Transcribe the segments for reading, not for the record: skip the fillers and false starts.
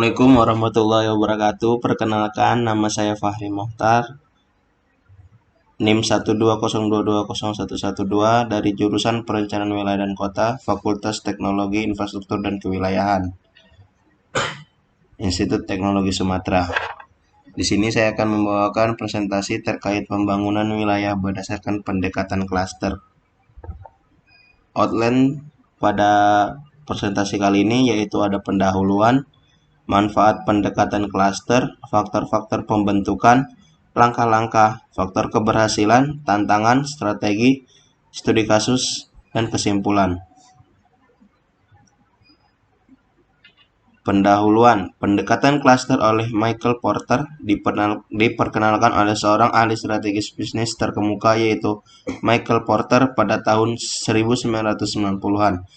Assalamualaikum warahmatullahi wabarakatuh. Perkenalkan, nama saya Fahri Mohtar, NIM 120220112 dari jurusan Perencanaan Wilayah dan Kota, Fakultas Teknologi Infrastruktur dan Kewilayahan, Institut Teknologi Sumatera. Di sini saya akan membawakan presentasi terkait pembangunan wilayah berdasarkan pendekatan klaster. Outline pada presentasi kali ini yaitu ada pendahuluan, manfaat pendekatan klaster, faktor-faktor pembentukan, langkah-langkah, faktor keberhasilan, tantangan, strategi, studi kasus, dan kesimpulan. Pendahuluan, pendekatan klaster oleh Michael Porter diperkenalkan oleh seorang ahli strategis bisnis terkemuka yaitu Michael Porter pada tahun 1990-an.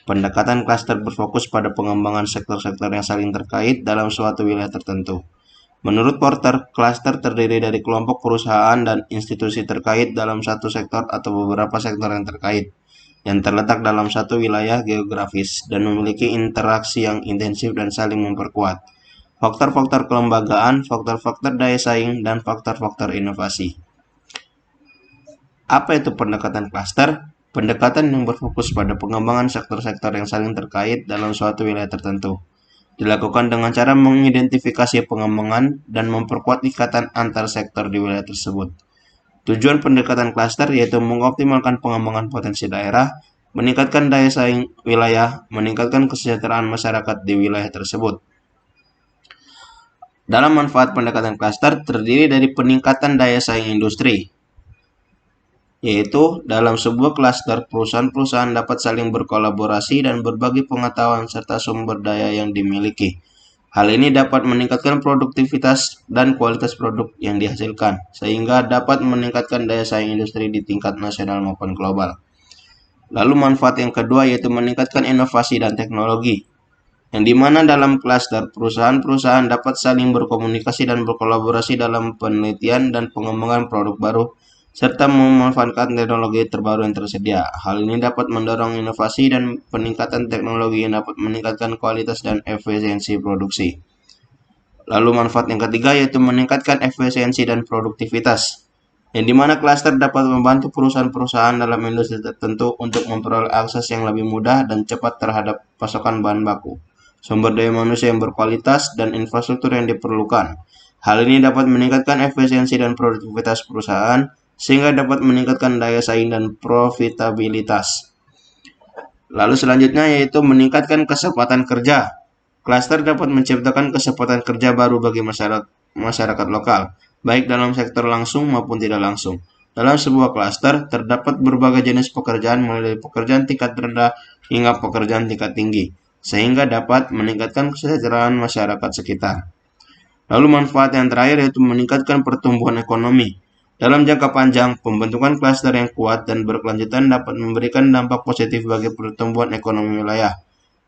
Pendekatan klaster berfokus pada pengembangan sektor-sektor yang saling terkait dalam suatu wilayah tertentu. Menurut Porter, klaster terdiri dari kelompok perusahaan dan institusi terkait dalam satu sektor atau beberapa sektor yang terkait, yang terletak dalam satu wilayah geografis dan memiliki interaksi yang intensif dan saling memperkuat. Faktor-faktor kelembagaan, faktor-faktor daya saing, dan faktor-faktor inovasi. Apa itu pendekatan klaster? Pendekatan yang berfokus pada pengembangan sektor-sektor yang saling terkait dalam suatu wilayah tertentu. Dilakukan dengan cara mengidentifikasi pengembangan dan memperkuat ikatan antar sektor di wilayah tersebut. Tujuan pendekatan klaster yaitu mengoptimalkan pengembangan potensi daerah, meningkatkan daya saing wilayah, meningkatkan kesejahteraan masyarakat di wilayah tersebut. Dalam manfaat pendekatan klaster terdiri dari peningkatan daya saing industri, yaitu dalam sebuah klaster perusahaan-perusahaan dapat saling berkolaborasi dan berbagi pengetahuan serta sumber daya yang dimiliki. Hal ini dapat meningkatkan produktivitas dan kualitas produk yang dihasilkan, sehingga dapat meningkatkan daya saing industri di tingkat nasional maupun global. Lalu manfaat yang kedua yaitu meningkatkan inovasi dan teknologi, yang dimana dalam klaster perusahaan-perusahaan dapat saling berkomunikasi dan berkolaborasi dalam penelitian dan pengembangan produk baru, serta memanfaatkan teknologi terbaru yang tersedia. Hal ini dapat mendorong inovasi dan peningkatan teknologi yang dapat meningkatkan kualitas dan efisiensi produksi. Lalu manfaat yang ketiga yaitu meningkatkan efisiensi dan produktivitas, yang dimana klaster dapat membantu perusahaan-perusahaan dalam industri tertentu untuk memperoleh akses yang lebih mudah dan cepat terhadap pasokan bahan baku, sumber daya manusia yang berkualitas, dan infrastruktur yang diperlukan. Hal ini dapat meningkatkan efisiensi dan produktivitas perusahaan, sehingga dapat meningkatkan daya saing dan profitabilitas. Lalu selanjutnya yaitu meningkatkan kesempatan kerja. Klaster dapat menciptakan kesempatan kerja baru bagi masyarakat lokal, baik dalam sektor langsung maupun tidak langsung. Dalam sebuah klaster terdapat berbagai jenis pekerjaan mulai dari pekerjaan tingkat rendah hingga pekerjaan tingkat tinggi, sehingga dapat meningkatkan kesejahteraan masyarakat sekitar. Lalu manfaat yang terakhir yaitu meningkatkan pertumbuhan ekonomi. Dalam jangka panjang, pembentukan klaster yang kuat dan berkelanjutan dapat memberikan dampak positif bagi pertumbuhan ekonomi wilayah.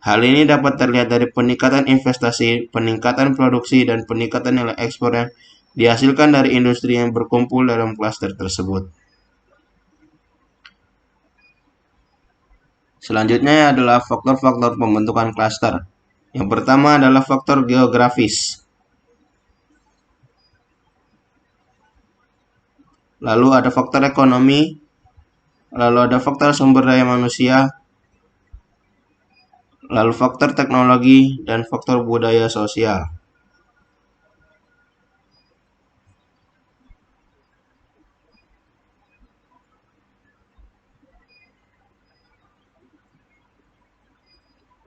Hal ini dapat terlihat dari peningkatan investasi, peningkatan produksi, dan peningkatan nilai ekspor yang dihasilkan dari industri yang berkumpul dalam klaster tersebut. Selanjutnya adalah faktor-faktor pembentukan klaster. Yang pertama adalah faktor geografis. Lalu ada faktor ekonomi, lalu ada faktor sumber daya manusia, lalu faktor teknologi, dan faktor budaya sosial.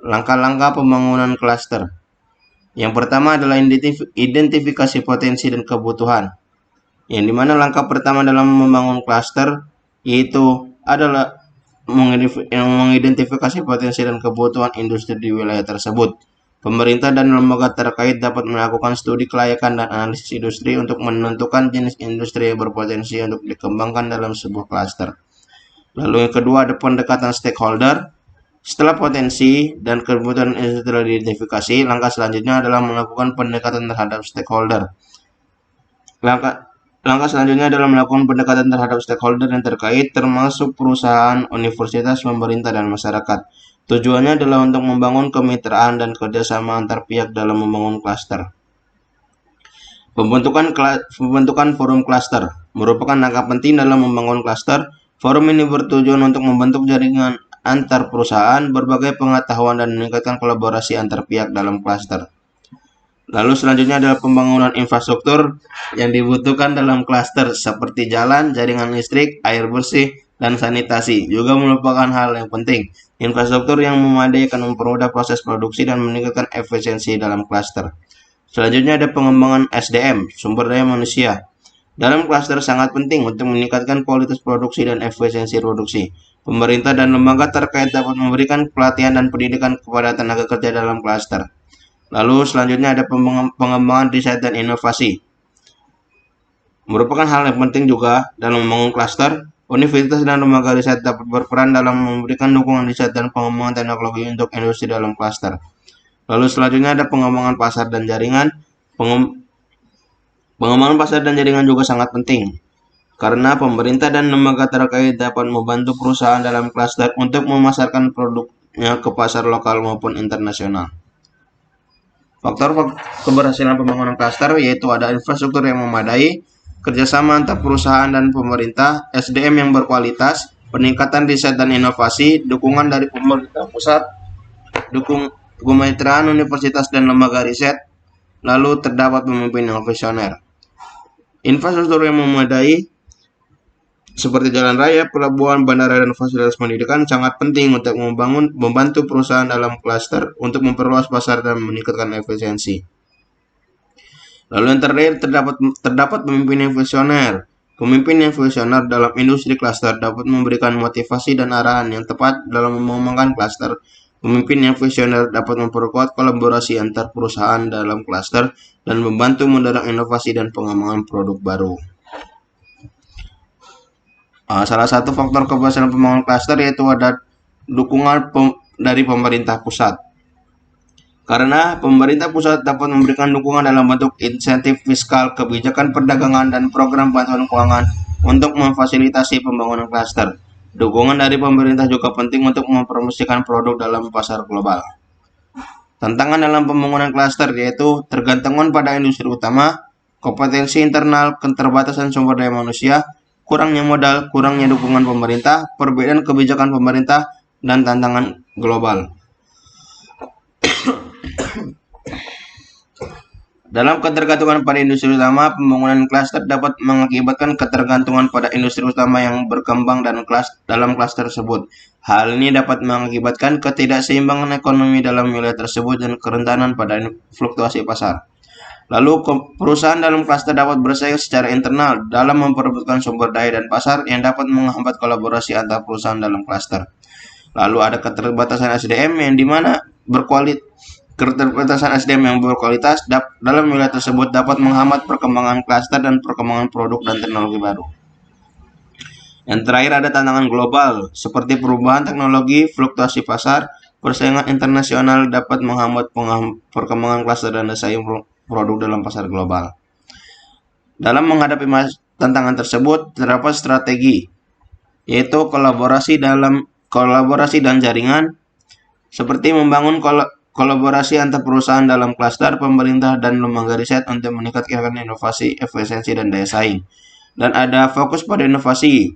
Langkah-langkah pembangunan klaster. Yang pertama adalah identifikasi potensi dan kebutuhan, yang dimana langkah pertama dalam membangun klaster yaitu adalah mengidentifikasi potensi dan kebutuhan industri di wilayah tersebut. Pemerintah dan lembaga terkait dapat melakukan studi kelayakan dan analisis industri untuk menentukan jenis industri yang berpotensi untuk dikembangkan dalam sebuah klaster. Lalu yang kedua ada pendekatan stakeholder. Setelah potensi dan kebutuhan industri telah diidentifikasi, langkah selanjutnya adalah melakukan pendekatan terhadap stakeholder. Langkah selanjutnya adalah melakukan pendekatan terhadap stakeholder yang terkait, termasuk perusahaan, universitas, pemerintah, dan masyarakat. Tujuannya adalah untuk membangun kemitraan dan kerjasama antar pihak dalam membangun klaster. Pembentukan forum klaster merupakan langkah penting dalam membangun klaster. Forum ini bertujuan untuk membentuk jaringan antar perusahaan, berbagai pengetahuan, dan meningkatkan kolaborasi antar pihak dalam klaster. Lalu selanjutnya adalah pembangunan infrastruktur yang dibutuhkan dalam klaster seperti jalan, jaringan listrik, air bersih, dan sanitasi juga merupakan hal yang penting. Infrastruktur yang memadai akan mempermudah proses produksi dan meningkatkan efisiensi dalam klaster. Selanjutnya ada pengembangan SDM, sumber daya manusia. Dalam klaster sangat penting untuk meningkatkan kualitas produksi dan efisiensi produksi. Pemerintah dan lembaga terkait dapat memberikan pelatihan dan pendidikan kepada tenaga kerja dalam klaster. Lalu selanjutnya ada pengembangan riset dan inovasi. Merupakan hal yang penting juga dalam membangun klaster. Universitas dan lembaga riset dapat berperan dalam memberikan dukungan riset dan pengembangan teknologi untuk industri dalam klaster. Lalu selanjutnya ada pengembangan pasar dan jaringan. Pengembangan pasar dan jaringan juga sangat penting, karena pemerintah dan lembaga terkait dapat membantu perusahaan dalam klaster untuk memasarkan produknya ke pasar lokal maupun internasional. Faktor keberhasilan pembangunan klaster yaitu ada infrastruktur yang memadai, kerjasama antar perusahaan dan pemerintah, SDM yang berkualitas, peningkatan riset dan inovasi, dukungan dari pemerintah pusat, kemitraan universitas dan lembaga riset, lalu terdapat pemimpin yang visioner. Infrastruktur yang memadai seperti jalan raya, pelabuhan, bandara, dan fasilitas pendidikan sangat penting untuk membantu perusahaan dalam klaster untuk memperluas pasar dan meningkatkan efisiensi. Lalu yang terakhir terdapat pemimpin yang visioner. Pemimpin yang visioner dalam industri klaster dapat memberikan motivasi dan arahan yang tepat dalam mengembangkan klaster. Pemimpin yang visioner dapat memperkuat kolaborasi antar perusahaan dalam klaster dan membantu mendorong inovasi dan pengembangan produk baru. Salah satu faktor keberhasilan pembangunan klaster yaitu ada dukungan dari pemerintah pusat. Karena pemerintah pusat dapat memberikan dukungan dalam bentuk insentif fiskal, kebijakan perdagangan, dan program bantuan keuangan untuk memfasilitasi pembangunan klaster. Dukungan dari pemerintah juga penting untuk mempromosikan produk dalam pasar global. Tantangan dalam pembangunan klaster yaitu tergantungan pada industri utama, kompetensi internal, keterbatasan sumber daya manusia, kurangnya modal, kurangnya dukungan pemerintah, perbedaan kebijakan pemerintah, dan tantangan global. Dalam ketergantungan pada industri utama, pembangunan klaster dapat mengakibatkan ketergantungan pada industri utama yang berkembang dalam klaster tersebut. Hal ini dapat mengakibatkan ketidakseimbangan ekonomi dalam wilayah tersebut dan kerentanan pada fluktuasi pasar. Lalu, perusahaan dalam klaster dapat bersaing secara internal dalam memperebutkan sumber daya dan pasar yang dapat menghambat kolaborasi antar perusahaan dalam klaster. Lalu ada keterbatasan SDM yang dimana keterbatasan SDM yang berkualitas dalam wilayah tersebut dapat menghambat perkembangan klaster dan perkembangan produk dan teknologi baru. Yang terakhir ada tantangan global seperti perubahan teknologi, fluktuasi pasar, persaingan internasional dapat menghambat perkembangan klaster dan saing produk dalam pasar global. Dalam menghadapi tantangan tersebut terdapat strategi yaitu kolaborasi dan jaringan seperti membangun kolaborasi antar perusahaan dalam klaster, pemerintah, dan lembaga riset untuk meningkatkan inovasi, efisiensi, dan daya saing. Dan ada fokus pada inovasi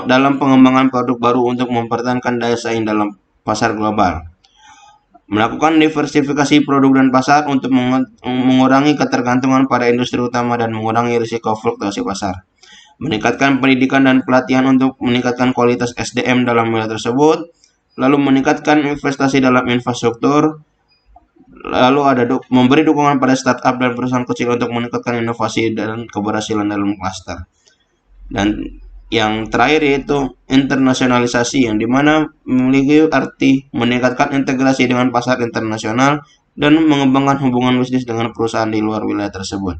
dalam pengembangan produk baru untuk mempertahankan daya saing dalam pasar global. Melakukan diversifikasi produk dan pasar untuk mengurangi ketergantungan pada industri utama dan mengurangi risiko fluktuasi pasar. Meningkatkan pendidikan dan pelatihan untuk meningkatkan kualitas SDM dalam wilayah tersebut. Lalu meningkatkan investasi dalam infrastruktur, lalu ada memberi dukungan pada startup dan perusahaan kecil untuk meningkatkan inovasi dan keberhasilan dalam klaster. Dan yang terakhir yaitu internasionalisasi, yang dimana memiliki arti meningkatkan integrasi dengan pasar internasional dan mengembangkan hubungan bisnis dengan perusahaan di luar wilayah tersebut.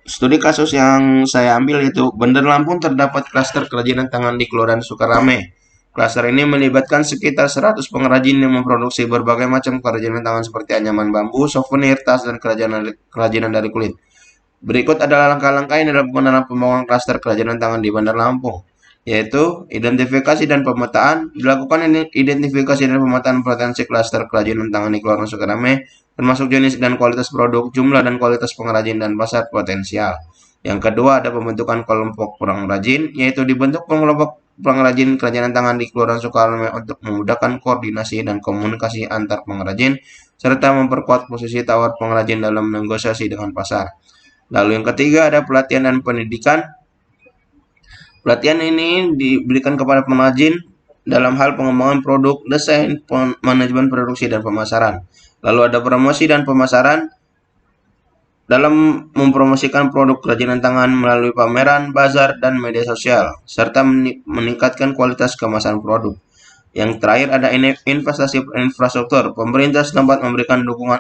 Studi kasus yang saya ambil itu Bandar Lampung terdapat klaster kerajinan tangan di Kelurahan Sukarame. Klaster ini melibatkan sekitar 100 pengrajin yang memproduksi berbagai macam kerajinan tangan seperti anyaman bambu, souvenir, tas, dan kerajinan dari kulit. Berikut adalah langkah-langkah dalam pembangunan klaster kerajinan tangan di Bandar Lampung. yaitu identifikasi dan pemetaan. Dilakukan identifikasi dan pemetaan potensi klaster kerajinan tangan di Kelurahan Sukarame, termasuk jenis dan kualitas produk, jumlah dan kualitas pengrajin, dan pasar potensial. Yang kedua ada pembentukan kelompok pengrajin, yaitu dibentuk kelompok pengrajin kerajinan tangan di Kelurahan Sukarame untuk memudahkan koordinasi dan komunikasi antar pengrajin, serta memperkuat posisi tawar pengrajin dalam negosiasi dengan pasar. Lalu yang ketiga ada pelatihan dan pendidikan. Pelatihan ini diberikan kepada pengrajin dalam hal pengembangan produk, desain, manajemen produksi, dan pemasaran. Lalu ada promosi dan pemasaran dalam mempromosikan produk kerajinan tangan melalui pameran, bazar, dan media sosial, serta meningkatkan kualitas kemasan produk. Yang terakhir ada investasi infrastruktur. Pemerintah setempat memberikan dukungan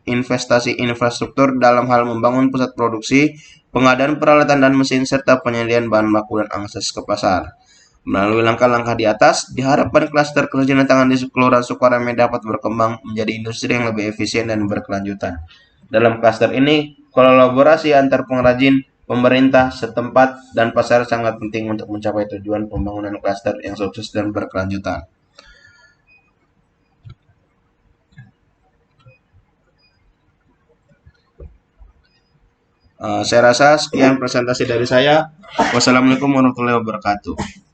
investasi infrastruktur dalam hal membangun pusat produksi, pengadaan peralatan dan mesin, serta penyediaan bahan baku dan akses ke pasar. Melalui langkah-langkah di atas, diharapkan klaster kerajinan tangan di Kelurahan Sukarame dapat berkembang menjadi industri yang lebih efisien dan berkelanjutan. Dalam klaster ini, kolaborasi antar pengrajin, pemerintah setempat, dan pasar sangat penting untuk mencapai tujuan pembangunan klaster yang sukses dan berkelanjutan. Saya rasa sekian presentasi dari saya. Wassalamualaikum warahmatullahi wabarakatuh.